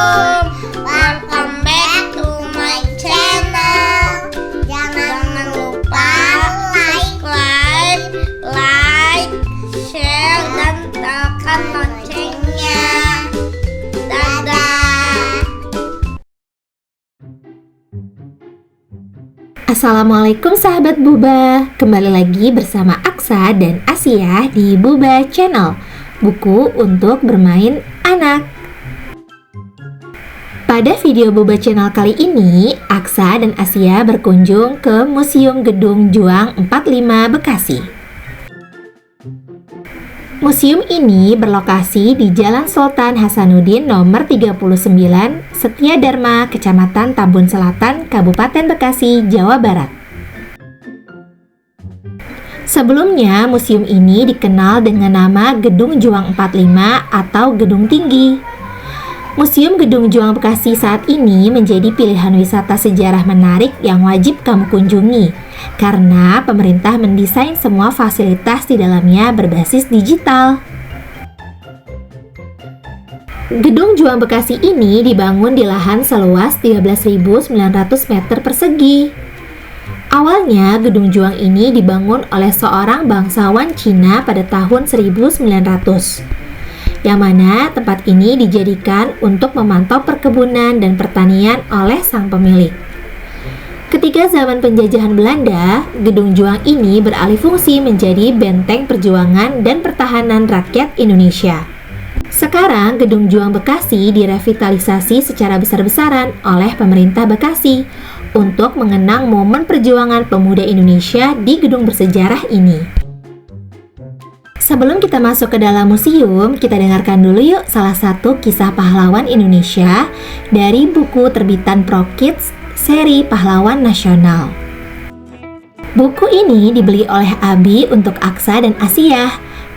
Welcome back to my channel. Jangan lupa like, share, dan tekan loncengnya. Dadah. Assalamualaikum sahabat Buba. Kembali lagi bersama Aksa dan Asia di Buba Channel, buku untuk bermain anak. Pada video Buba Channel kali ini, Aksa dan Asia berkunjung ke Museum Gedung Juang 45 Bekasi. Museum ini berlokasi di Jalan Sultan Hasanuddin nomor 39, Setiadharma, Kecamatan Tambun Selatan, Kabupaten Bekasi, Jawa Barat. Sebelumnya, museum ini dikenal dengan nama Gedung Juang 45 atau Gedung Tinggi. Museum Gedung Juang Bekasi saat ini menjadi pilihan wisata sejarah menarik yang wajib kamu kunjungi, karena pemerintah mendesain semua fasilitas di dalamnya berbasis digital. Gedung Juang Bekasi ini dibangun di lahan seluas 13.900 meter persegi. Awalnya, Gedung Juang ini dibangun oleh seorang bangsawan Cina pada tahun 1900. Yang mana tempat ini dijadikan untuk memantau perkebunan dan pertanian oleh sang pemilik. Ketika zaman penjajahan Belanda, Gedung Juang ini beralih fungsi menjadi benteng perjuangan dan pertahanan rakyat Indonesia. Sekarang, Gedung Juang Bekasi direvitalisasi secara besar-besaran oleh pemerintah Bekasi untuk mengenang momen perjuangan pemuda Indonesia di gedung bersejarah ini. Sebelum kita masuk ke dalam museum, kita dengarkan dulu yuk salah satu kisah pahlawan Indonesia dari buku terbitan ProKids seri Pahlawan Nasional. Buku ini dibeli oleh Abi untuk Aksa dan Asia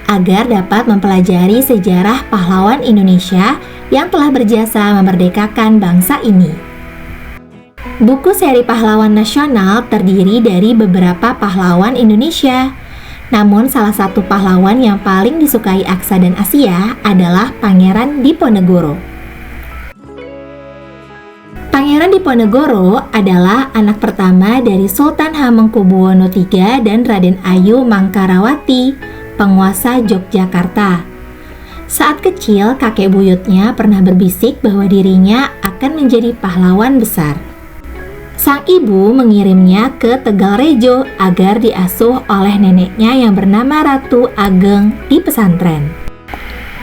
agar dapat mempelajari sejarah pahlawan Indonesia yang telah berjasa memerdekakan bangsa ini. Buku seri Pahlawan Nasional terdiri dari beberapa pahlawan Indonesia. Namun salah satu pahlawan yang paling disukai Aksa dan Asia adalah Pangeran Diponegoro. Pangeran Diponegoro adalah anak pertama dari Sultan Hamengkubuwono III dan Raden Ayu Mangkarawati, penguasa Yogyakarta. Saat kecil, kakek buyutnya pernah berbisik bahwa dirinya akan menjadi pahlawan besar. Sang ibu mengirimnya ke Tegalrejo agar diasuh oleh neneknya yang bernama Ratu Ageng di pesantren.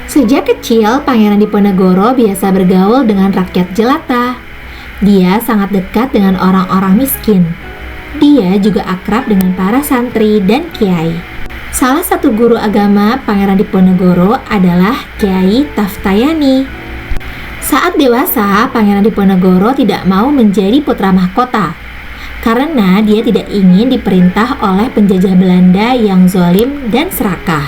Sejak kecil, Pangeran Diponegoro biasa bergaul dengan rakyat jelata. Dia sangat dekat dengan orang-orang miskin. Dia juga akrab dengan para santri dan kiai. Salah satu guru agama Pangeran Diponegoro adalah Kiai Taftayani. Saat dewasa, Pangeran Diponegoro tidak mau menjadi putra mahkota karena dia tidak ingin diperintah oleh penjajah Belanda yang zalim dan serakah.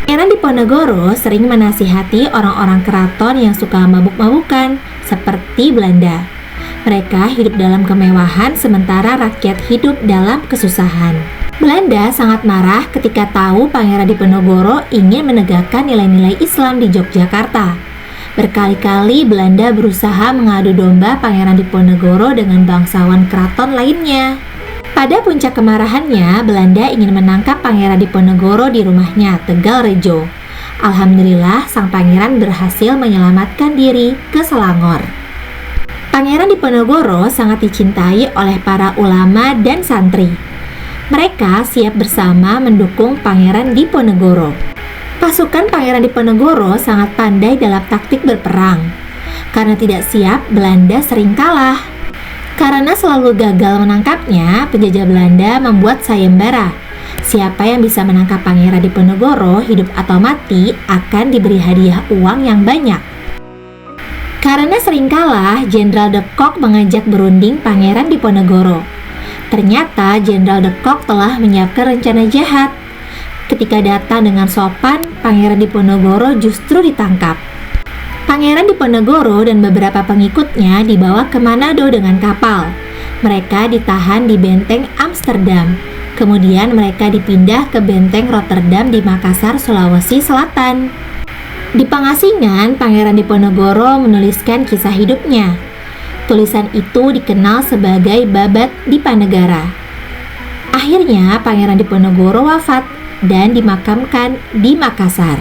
Pangeran Diponegoro sering menasihati orang-orang keraton yang suka mabuk-mabukan seperti Belanda. Mereka hidup dalam kemewahan sementara rakyat hidup dalam kesusahan. Belanda sangat marah ketika tahu Pangeran Diponegoro ingin menegakkan nilai-nilai Islam di Yogyakarta. Berkali-kali Belanda berusaha mengadu domba Pangeran Diponegoro dengan bangsawan keraton lainnya. Pada puncak kemarahannya, Belanda ingin menangkap Pangeran Diponegoro di rumahnya, Tegalrejo. Alhamdulillah, sang pangeran berhasil menyelamatkan diri ke Selangor. Pangeran Diponegoro sangat dicintai oleh para ulama dan santri. Mereka siap bersama mendukung Pangeran Diponegoro. Pasukan Pangeran Diponegoro sangat pandai dalam taktik berperang. Karena tidak siap, Belanda sering kalah. Karena selalu gagal menangkapnya, penjajah Belanda membuat sayembara. Siapa yang bisa menangkap Pangeran Diponegoro, hidup atau mati, akan diberi hadiah uang yang banyak. Karena sering kalah, Jenderal de Kock mengajak berunding Pangeran Diponegoro. Ternyata Jenderal de Kock telah menyiapkan rencana jahat. Ketika datang dengan sopan, Pangeran Diponegoro justru ditangkap. Pangeran Diponegoro dan beberapa pengikutnya dibawa ke Manado dengan kapal. Mereka ditahan di benteng Amsterdam. Kemudian mereka dipindah ke benteng Rotterdam di Makassar, Sulawesi Selatan. Di Pangasingan, Pangeran Diponegoro menuliskan kisah hidupnya. Tulisan itu dikenal sebagai Babad Dipanegara. Akhirnya, Pangeran Diponegoro wafat dan dimakamkan di Makassar.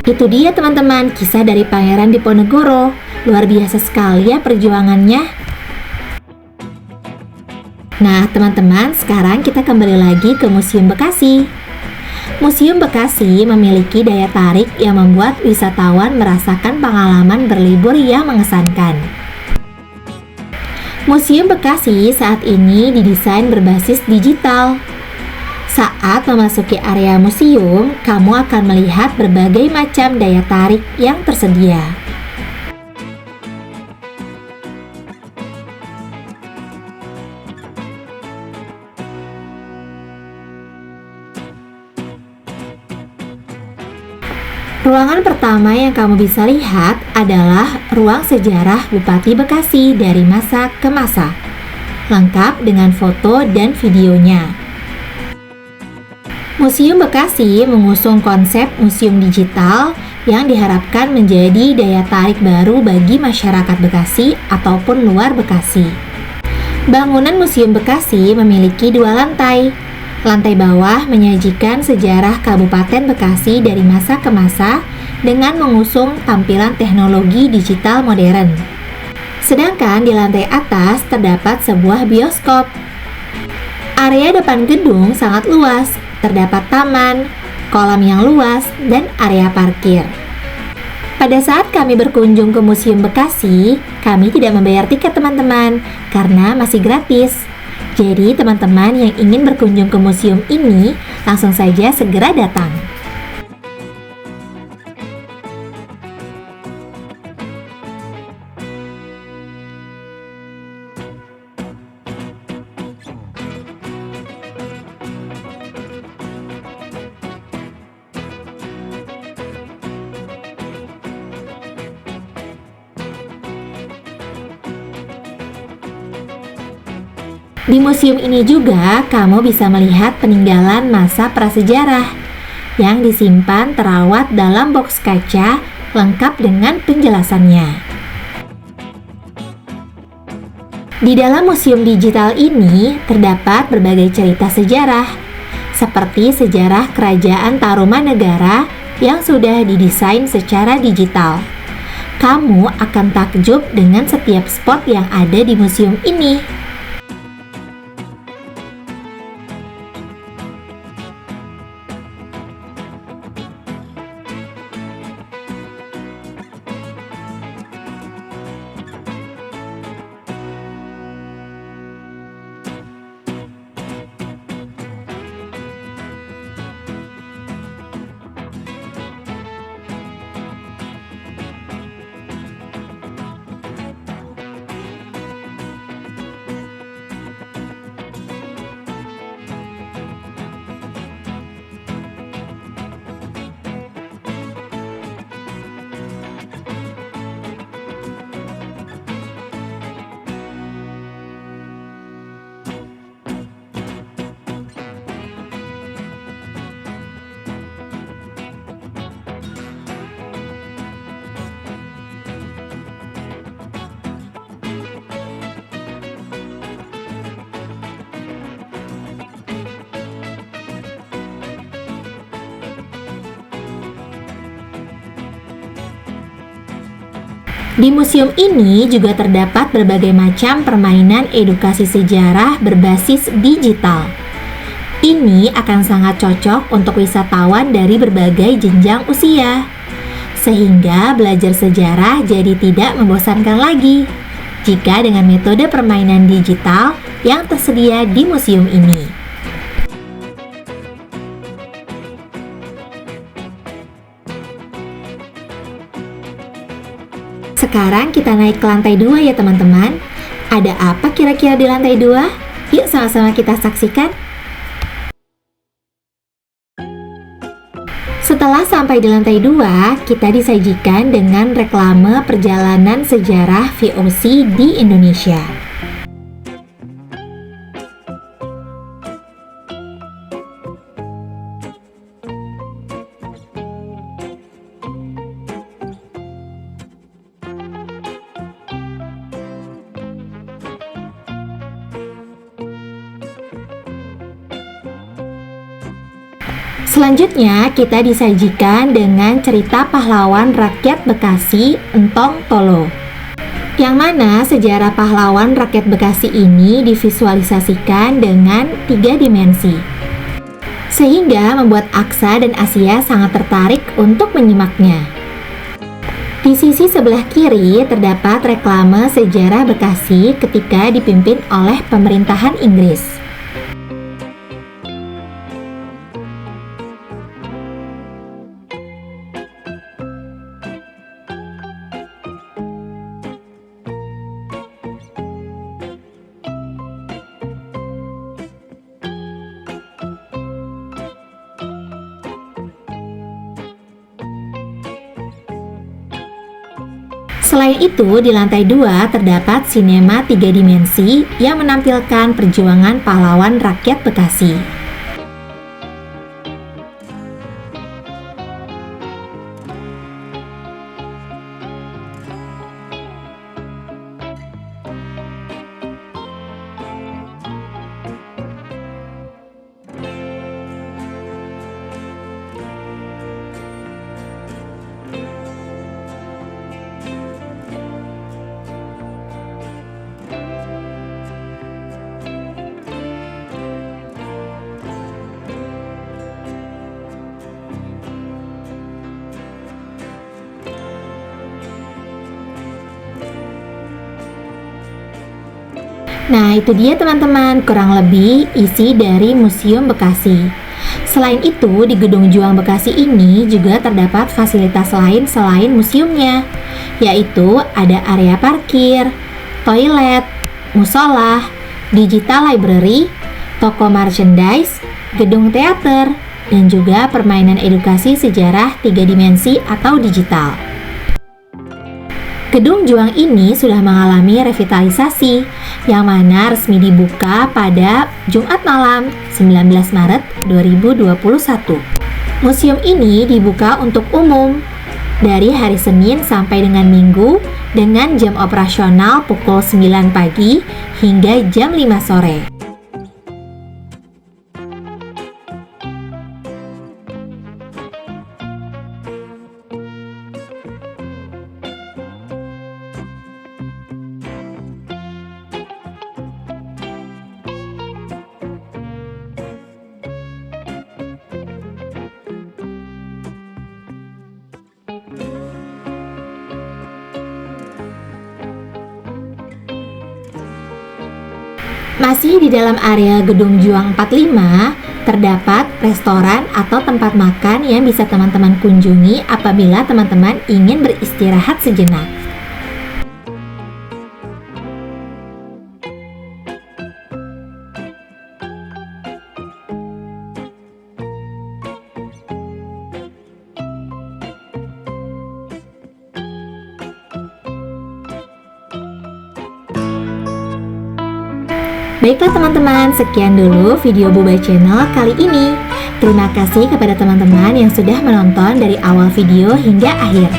Itu dia teman-teman, kisah dari Pangeran Diponegoro. Luar biasa sekali ya perjuangannya. Nah teman-teman, sekarang kita kembali lagi ke Museum Bekasi. Museum Bekasi memiliki daya tarik yang membuat wisatawan merasakan pengalaman berlibur yang mengesankan. Museum Bekasi saat ini didesain berbasis digital. Saat memasuki area museum, kamu akan melihat berbagai macam daya tarik yang tersedia. Ruangan pertama yang kamu bisa lihat adalah ruang sejarah Bupati Bekasi dari masa ke masa, lengkap dengan foto dan videonya. Museum Bekasi mengusung konsep museum digital yang diharapkan menjadi daya tarik baru bagi masyarakat Bekasi ataupun luar Bekasi. Bangunan Museum Bekasi memiliki 2 lantai. Lantai bawah menyajikan sejarah Kabupaten Bekasi dari masa ke masa dengan mengusung tampilan teknologi digital modern. Sedangkan di lantai atas terdapat sebuah bioskop. Area depan gedung sangat luas, terdapat taman, kolam yang luas, dan area parkir. Pada saat kami berkunjung ke Museum Bekasi, kami tidak membayar tiket teman-teman, karena masih gratis. Jadi teman-teman yang ingin berkunjung ke museum ini, langsung saja segera datang. Di museum ini juga kamu bisa melihat peninggalan masa prasejarah yang disimpan terawat dalam box kaca lengkap dengan penjelasannya. Di dalam museum digital ini terdapat berbagai cerita sejarah, seperti sejarah Kerajaan Tarumanegara yang sudah didesain secara digital. Kamu akan takjub dengan setiap spot yang ada di museum ini. Di museum ini juga terdapat berbagai macam permainan edukasi sejarah berbasis digital. Ini akan sangat cocok untuk wisatawan dari berbagai jenjang usia, sehingga belajar sejarah jadi tidak membosankan lagi jika dengan metode permainan digital yang tersedia di museum ini. Sekarang kita naik ke lantai 2 ya teman-teman. Ada apa kira-kira di lantai 2? Yuk sama-sama kita saksikan. Setelah sampai di lantai 2, kita disajikan dengan reklame perjalanan sejarah VOC di Indonesia. Selanjutnya kita disajikan dengan cerita pahlawan rakyat Bekasi, Entong Tolo. Yang mana sejarah pahlawan rakyat Bekasi ini divisualisasikan dengan 3 dimensi. Sehingga membuat Aksa dan Asia sangat tertarik untuk menyimaknya. Di sisi sebelah kiri terdapat reklame sejarah Bekasi ketika dipimpin oleh pemerintahan Inggris. Selain itu, di lantai 2 terdapat sinema 3 dimensi yang menampilkan perjuangan pahlawan rakyat Bekasi. Nah, itu dia teman-teman, kurang lebih isi dari Museum Bekasi. Selain itu, di Gedung Juang Bekasi ini juga terdapat fasilitas lain selain museumnya, yaitu ada area parkir, toilet, musola, digital library, toko merchandise, gedung teater, dan juga permainan edukasi sejarah 3 dimensi atau digital. Gedung Juang ini sudah mengalami revitalisasi, yang mana resmi dibuka pada Jumat malam 19 Maret 2021. Museum ini dibuka untuk umum dari hari Senin sampai dengan Minggu dengan jam operasional pukul 9 pagi hingga jam 5 sore. Masih di dalam area Gedung Juang 45, terdapat restoran atau tempat makan yang bisa teman-teman kunjungi apabila teman-teman ingin beristirahat sejenak. Baiklah teman-teman, sekian dulu video Boba Channel kali ini. Terima kasih kepada teman-teman yang sudah menonton dari awal video hingga akhir.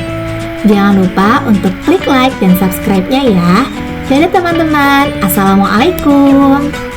Jangan lupa untuk klik like dan subscribe-nya ya. Dadah teman-teman, Assalamualaikum.